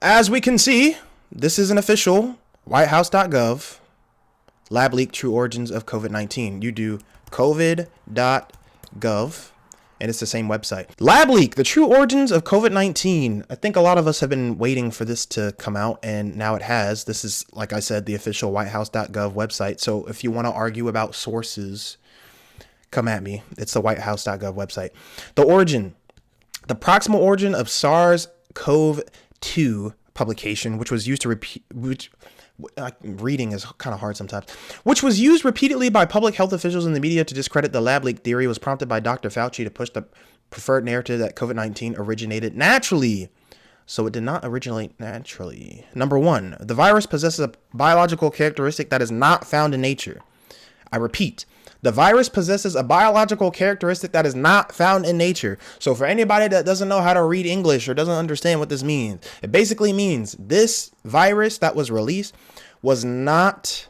As we can see, this is an official whitehouse.gov lab leak true origins of COVID-19. You do covid.gov and it's the same website. Lab leak, the true origins of COVID-19. I think a lot of us have been waiting for this to come out, and now it has. This is, like I said, the official whitehouse.gov website. So if you want to argue about sources, come at me. It's the whitehouse.gov website. The origin, the proximal origin of SARS-CoV-2 publication, which was used to reading is kind of hard sometimes, which was used repeatedly by public health officials in the media to discredit the lab leak theory, was prompted by Dr. Fauci to push the preferred narrative that COVID-19 originated naturally. So it did not originate naturally. Number one, the virus possesses a biological characteristic that is not found in nature. I repeat, the virus possesses a biological characteristic that is not found in nature. So for anybody that doesn't know how to read English or doesn't understand what this means, it basically means this virus that was released was not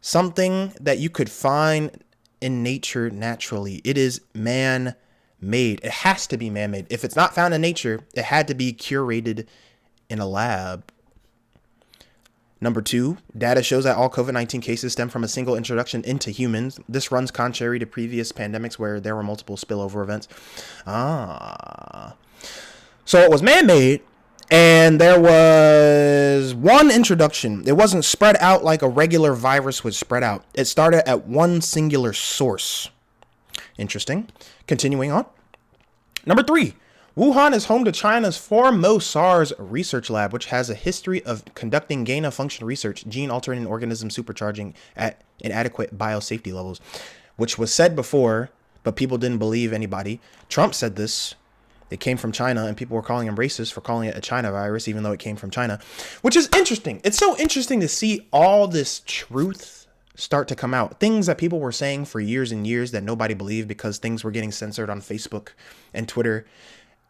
something that you could find in nature naturally. It is man-made. It has to be man-made. If it's not found in nature, it had to be curated in a lab. Number two, data shows that all COVID-19 cases stem from a single introduction into humans. This runs contrary to previous pandemics where there were multiple spillover events. So it was man-made, and there was one introduction. It wasn't spread out like a regular virus would spread out. It started at one singular source. Interesting. Continuing on. Number three, Wuhan is home to China's foremost SARS research lab, which has a history of conducting gain-of-function research, gene-altering organisms supercharging at inadequate biosafety levels, which was said before, but people didn't believe anybody. Trump said this. It came from China, and people were calling him racist for calling it a China virus, even though it came from China, which is interesting. It's so interesting to see all this truth start to come out. Things that people were saying for years and years that nobody believed because things were getting censored on Facebook and Twitter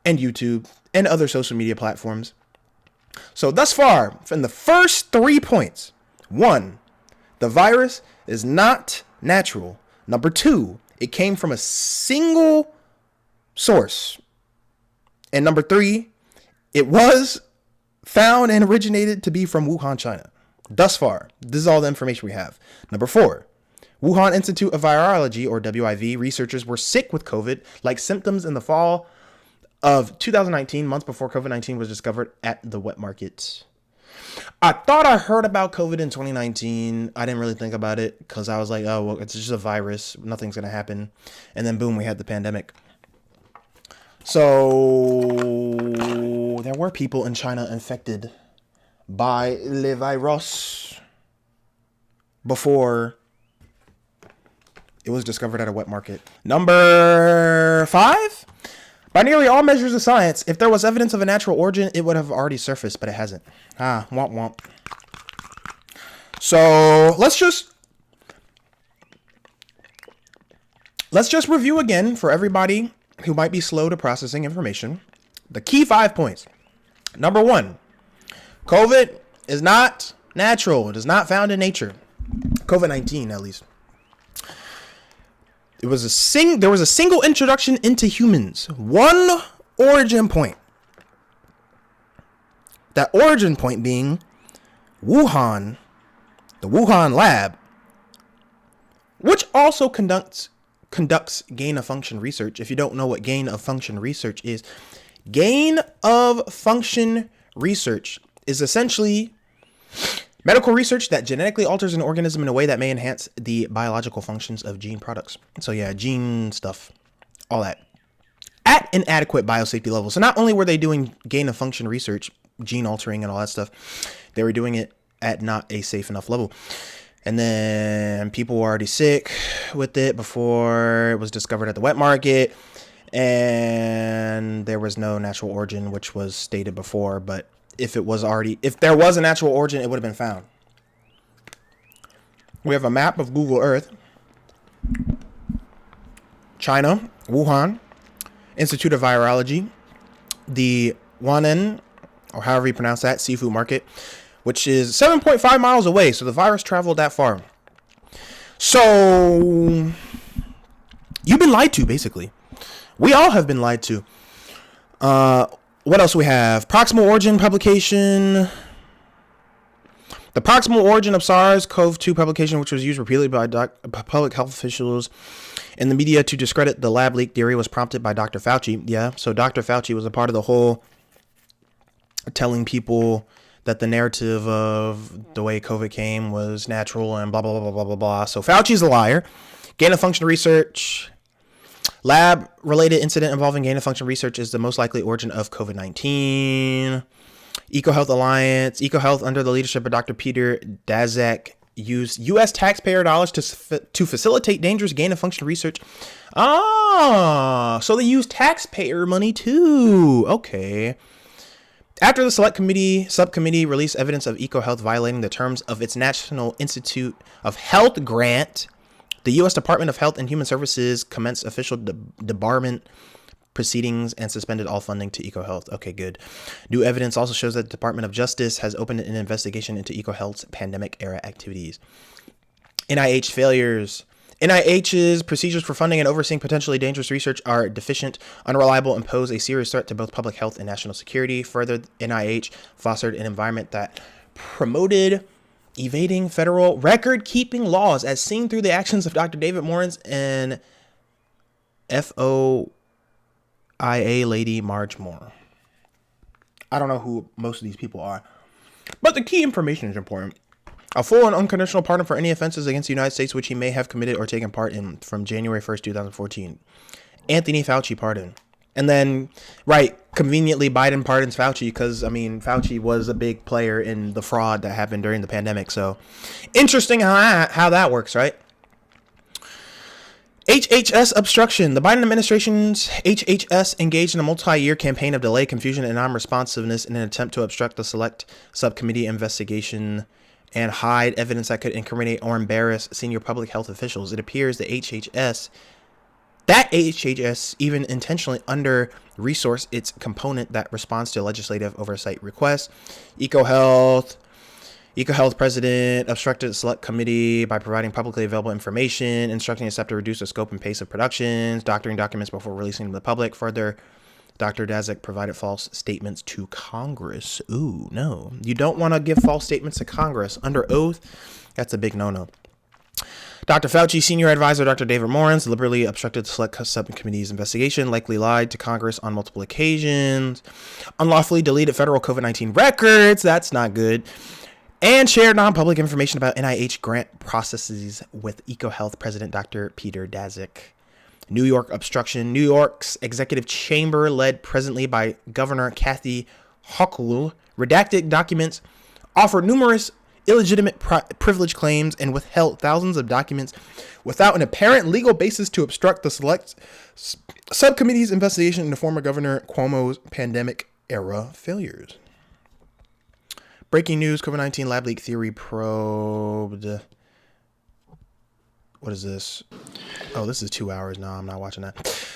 and YouTube and other social media platforms. So thus far, from the first 3 points, 1, the virus is not natural. Number 2, it came from a single source. And number 3, it was found and originated to be from Wuhan, China. Thus far, this is all the information we have. Number 4, Wuhan Institute of Virology, or WIV, researchers were sick with COVID, like symptoms in the fall of 2019, months before COVID-19 was discovered at the wet market. I thought I heard about COVID in 2019. I didn't really think about it because I was like, oh, well, it's just a virus. Nothing's going to happen. And then boom, we had the pandemic. So there were people in China infected by le virus before it was discovered at a wet market. Number 5. By nearly all measures of science, if there was evidence of a natural origin, it would have already surfaced, but it hasn't. Womp womp. So let's just review again for everybody who might be slow to processing information. The key 5 points. Number 1, COVID is not natural. It is not found in nature. COVID-19, at least. There was a single introduction into humans. One origin point. That origin point being Wuhan, the Wuhan lab, which also conducts gain-of-function research. If you don't know what gain-of-function research is, gain-of-function research is essentially medical research that genetically alters an organism in a way that may enhance the biological functions of gene products. So yeah, gene stuff, all that, at an adequate biosafety level. So not only were they doing gain-of-function research, gene altering and all that stuff, they were doing it at not a safe enough level. And then people were already sick with it before it was discovered at the wet market. And there was no natural origin, which was stated before, but if there was a natural origin, it would have been found. We have a map of Google Earth. China, Wuhan, Institute of Virology, the Wanen, or however you pronounce that, seafood market, which is 7.5 miles away. So the virus traveled that far. So you've been lied to, basically. We all have been lied to. What else we have? Proximal origin publication. The proximal origin of SARS-CoV-2 publication, which was used repeatedly by public health officials in the media to discredit the lab leak theory, was prompted by Dr. Fauci. Yeah, so Dr. Fauci was a part of the whole telling people that the narrative of the way COVID came was natural and blah, blah, blah, blah, blah, blah. So Fauci's a liar. Gain-of-function research. Lab-related incident involving gain-of-function research is the most likely origin of COVID-19. EcoHealth Alliance. EcoHealth, under the leadership of Dr. Peter Daszak, used U.S. taxpayer dollars to facilitate dangerous gain-of-function research. So they use taxpayer money too. Okay. After the subcommittee released evidence of EcoHealth violating the terms of its National Institute of Health grant, the U.S. Department of Health and Human Services commenced official debarment proceedings and suspended all funding to EcoHealth. Okay, good. New evidence also shows that the Department of Justice has opened an investigation into EcoHealth's pandemic-era activities. NIH failures. NIH's procedures for funding and overseeing potentially dangerous research are deficient, unreliable, and pose a serious threat to both public health and national security. Further, NIH fostered an environment that promoted evading federal record-keeping laws, as seen through the actions of Dr. David Moritz and FOIA lady Marge Moore. I don't know who most of these people are, but the key information is important. A full and unconditional pardon for any offenses against the United States which he may have committed or taken part in from January 1st, 2014. Anthony Fauci pardon. And then, right, conveniently Biden pardons Fauci because, I mean, Fauci was a big player in the fraud that happened during the pandemic. So, interesting how that works, right? HHS obstruction. The Biden administration's HHS engaged in a multi-year campaign of delay, confusion, and non-responsiveness in an attempt to obstruct the select subcommittee investigation and hide evidence that could incriminate or embarrass senior public health officials. It appears that HHS even intentionally under-resourced its component that responds to legislative oversight requests. EcoHealth president obstructed the select committee by providing publicly available information, instructing staff to reduce the scope and pace of productions, doctoring documents before releasing them to the public. Further, Dr. Daszak provided false statements to Congress. Ooh, no. You don't want to give false statements to Congress under oath. That's a big no-no. Dr. Fauci, senior advisor Dr. David Moritz, deliberately obstructed the select subcommittee's investigation, likely lied to Congress on multiple occasions, unlawfully deleted federal COVID-19 records. That's not good. And shared non-public information about NIH grant processes with EcoHealth president Dr. Peter Daszak. New York obstruction. New York's executive chamber, led presently by Governor Kathy Hochul, redacted documents, offered numerous illegitimate privilege claims, and withheld thousands of documents without an apparent legal basis to obstruct the select subcommittee's investigation into former Governor Cuomo's pandemic-era failures. Breaking news, COVID-19 lab leak theory probed. What is this? Oh, this is 2 hours. No, I'm not watching that.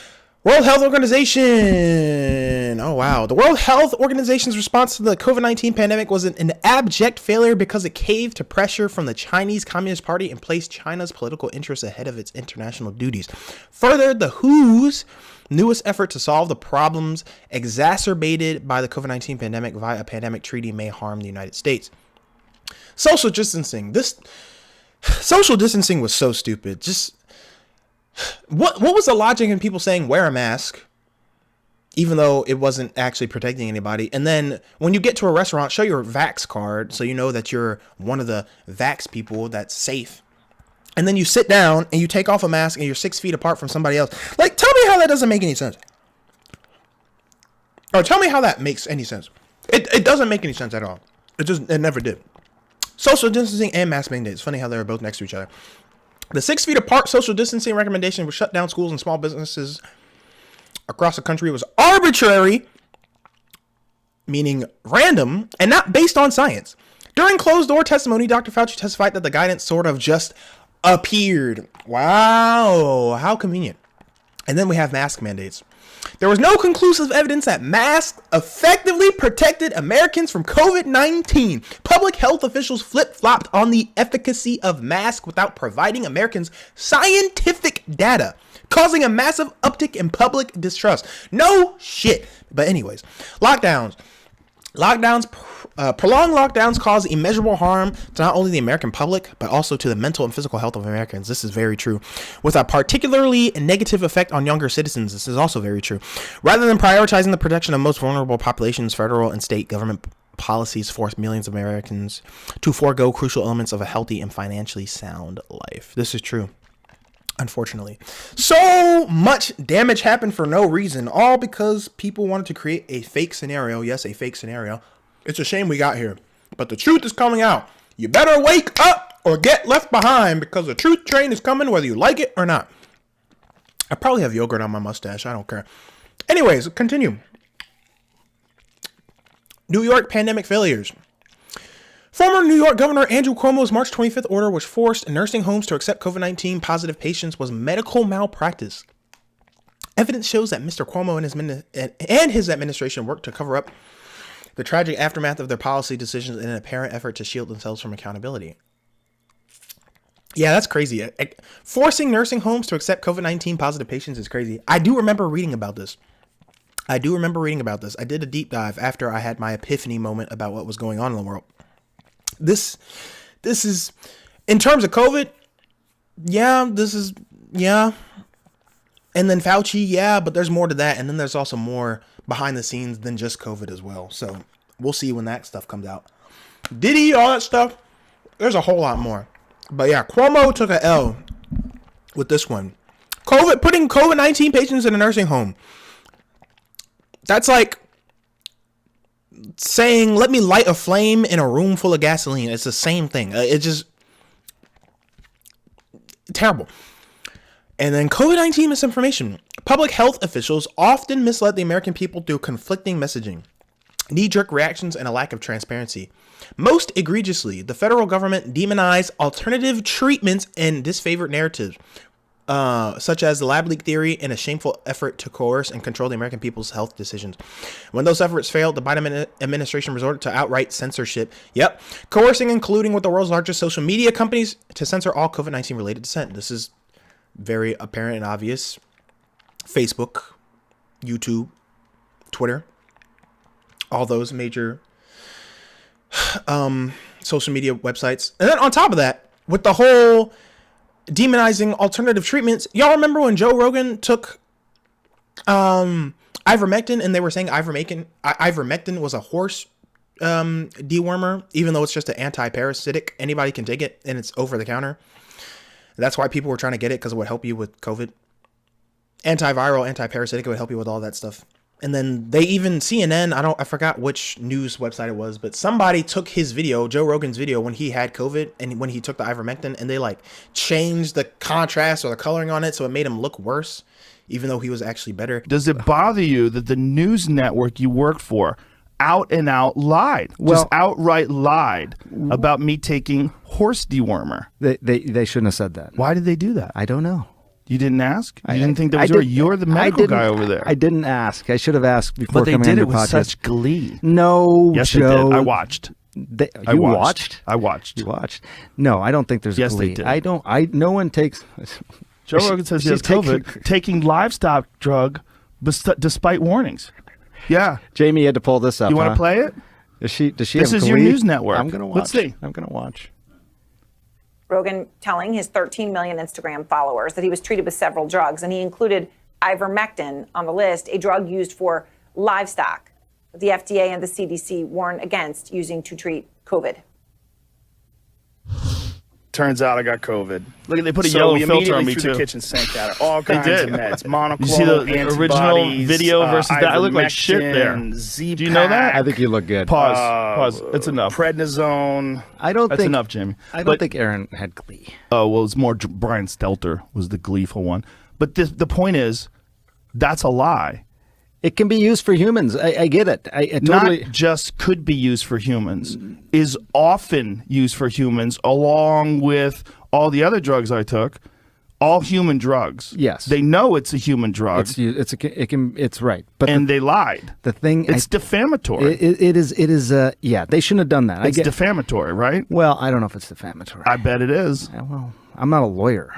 World Health Organization. Oh, wow. The World Health Organization's response to the COVID-19 pandemic was an abject failure because it caved to pressure from the Chinese Communist Party and placed China's political interests ahead of its international duties. Further, the WHO's newest effort to solve the problems exacerbated by the COVID-19 pandemic via a pandemic treaty may harm the United States. Social distancing. This social distancing was so stupid. Just what was the logic in people saying wear a mask, even though it wasn't actually protecting anybody? And then when you get to a restaurant, show your Vax card so you know that you're one of the Vax people that's safe. And then you sit down and you take off a mask and you're 6 feet apart from somebody else. Like, tell me how that doesn't make any sense. Or tell me how that makes any sense. It doesn't make any sense at all. It never did. Social distancing and mask mandates. Funny how they were both next to each other. The 6 feet apart social distancing recommendation would shut down schools and small businesses across the country was arbitrary, meaning random, and not based on science. During closed-door testimony, Dr. Fauci testified that the guidance sort of just appeared. Wow, how convenient. And then we have mask mandates. There was no conclusive evidence that masks effectively protected Americans from COVID-19. Public health officials flip-flopped on the efficacy of masks without providing Americans scientific data. causing a massive uptick in public distrust. No shit. But anyways, lockdowns. Prolonged lockdowns cause immeasurable harm to not only the American public, but also to the mental and physical health of Americans. This is very true. With a particularly negative effect on younger citizens. This is also very true. Rather than prioritizing the protection of most vulnerable populations, federal and state government policies force millions of Americans to forego crucial elements of a healthy and financially sound life. This is true. Unfortunately, so much damage happened for no reason, all because people wanted to create a fake scenario. Yes, a fake scenario. It's a shame we got here, but the truth is coming out. You better wake up or get left behind, because the truth train is coming whether you like it or not. I probably have yogurt on my mustache. I don't care. Anyways, continue. New York pandemic failures. Former New York Governor Andrew Cuomo's March 25th order, which forced nursing homes to accept COVID-19 positive patients, was medical malpractice. Evidence shows that Mr. Cuomo and his administration worked to cover up the tragic aftermath of their policy decisions in an apparent effort to shield themselves from accountability. Yeah, that's crazy. Forcing nursing homes to accept COVID-19 positive patients is crazy. I do remember reading about this. I did a deep dive after I had my epiphany moment about what was going on in the world. This is, in terms of COVID, yeah. And then Fauci, yeah, but there's more to that. And then there's also more behind the scenes than just COVID as well. So we'll see when that stuff comes out. Diddy, all that stuff, there's a whole lot more. But yeah, Cuomo took a L with this one. Putting COVID-19 patients in a nursing home. That's like saying, let me light a flame in a room full of gasoline. It's the same thing. It's just terrible. And then COVID-19 misinformation. Public health officials often misled the American people through conflicting messaging, knee-jerk reactions, and a lack of transparency. Most egregiously, the federal government demonized alternative treatments and disfavored narratives, such as the lab leak theory, in a shameful effort to coerce and control the American people's health decisions. When those efforts failed, the Biden administration resorted to outright censorship. Yep. Coercing and colluding with the world's largest social media companies to censor all COVID-19 related dissent. This is very apparent and obvious. Facebook, YouTube, Twitter, all those major social media websites. And then on top of that, with the whole demonizing alternative treatments, y'all remember when Joe Rogan took ivermectin, and they were saying ivermectin was a horse dewormer, even though it's just an anti-parasitic. Anybody can take it, and it's over the counter. That's why people were trying to get it, because it would help you with COVID. Antiviral, anti-parasitic, it would help you with all that stuff. And then they even, CNN, I forgot which news website it was, but somebody took his video, Joe Rogan's video, when he had COVID and when he took the ivermectin, and they like changed the contrast or the coloring on it so it made him look worse, even though he was actually better. Does it bother you that the news network you work for out and out lied, just outright lied about me taking horse dewormer? They shouldn't have said that. Why did they do that? I don't know. You didn't ask? You didn't think that was you're the medical guy over there. I didn't ask. I should have asked before coming on your podcast. But they did it with such glee. No, yes, Joe. They did. I watched. You watched? I watched. You watched? No, I don't think there's glee. They did. No one takes... Joe Rogan says he has COVID, taking livestock drug despite warnings. Yeah. Jamie had to pull this up. You want to play it? Does she This have is glee? your news network. I'm going to watch. Let's see. I'm going to watch. Rogan telling his 13 million Instagram followers that he was treated with several drugs, and he included ivermectin on the list, a drug used for livestock that the FDA and the CDC warn against using to treat COVID. Turns out I got COVID. Look, they put a yellow filter on me threw too. The kitchen sink at it. All kinds of meds. Monoclonal You see the original video versus that? I look like shit there. Z-Pak, do you know that? I think you look good. Pause. It's enough. Prednisone. That's enough, Jamie. I don't think Aaron had glee. Oh, well, it's more Brian Stelter was the gleeful one. But the point is, that's a lie. It can be used for humans. I get it. I totally... Not just could be used for humans, is often used for humans, along with all the other drugs I took, all human drugs. Yes. They know it's a human drug. It's right. But they lied. The thing... It's defamatory. It is, yeah, they shouldn't have done that. It's defamatory, right? Well, I don't know if it's defamatory. I bet it is. Well, I'm not a lawyer.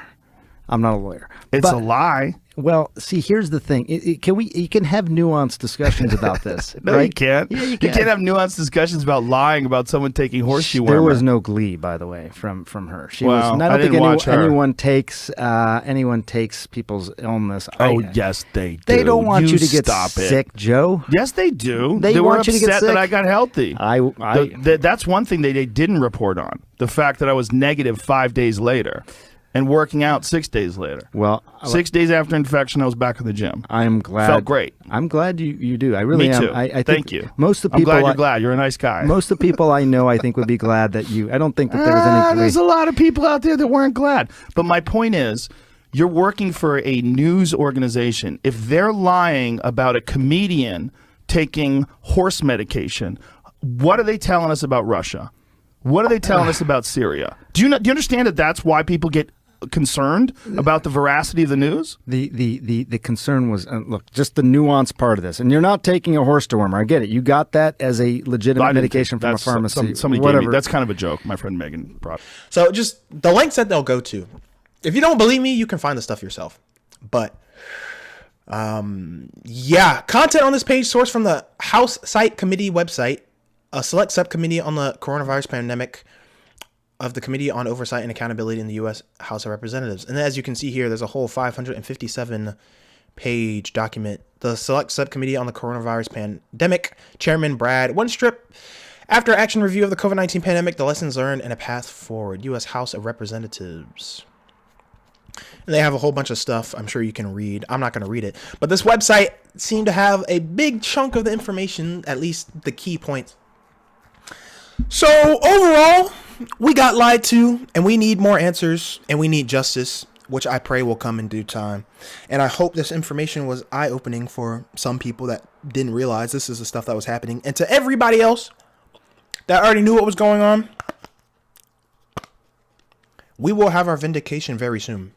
I'm not a lawyer. It's a lie. Well, see, here's the thing. You can have nuanced discussions about this. No, right? you can't. Yeah, you can't have nuanced discussions about lying about someone taking horse dewormer. There was no glee, by the way, from her. She Well, was. I don't didn't think watch her. anyone takes people's illness. Yes, they do. They don't want you to get stop it. sick, Joe. Yes, they do. They were want you to get upset that sick. I got healthy. That's one thing they didn't report on. The fact that I was negative 5 days later and working out 6 days later. Well, 6 days after infection, I was back in the gym. I'm glad. Felt great. I'm glad you do. I really Me am. too. I think Thank you. Most of the I'm people glad you're glad. You're a nice guy. Most of the people I know, I think, would be glad that you. I don't think that there was any glee. There's a lot of people out there that weren't glad. But my point is, you're working for a news organization. If they're lying about a comedian taking horse medication, what are they telling us about Russia? What are they telling us about Syria? Do you understand that that's why people get concerned about the veracity of the news? The concern was look, just the nuanced part of this, and you're not taking a horse dewormer. I get it. You got that as a legitimate medication from a pharmacy. Somebody gave me. That's kind of a joke. My friend Megan brought. So just the links that they'll go to. If you don't believe me, you can find the stuff yourself. But yeah, content on this page sourced from the House Site Committee website, a select subcommittee on the coronavirus pandemic of the Committee on Oversight and Accountability in the U.S. House of Representatives. And as you can see here, there's a whole 557-page document. The Select Subcommittee on the Coronavirus Pandemic, Chairman Brad Winstrip. After action review of the COVID-19 pandemic, the lessons learned and a path forward. U.S. House of Representatives. And they have a whole bunch of stuff I'm sure you can read. I'm not going to read it. But this website seemed to have a big chunk of the information, at least the key points. So overall, we got lied to, and we need more answers, and we need justice, which I pray will come in due time. And I hope this information was eye-opening for some people that didn't realize this is the stuff that was happening. And to everybody else that already knew what was going on, we will have our vindication very soon.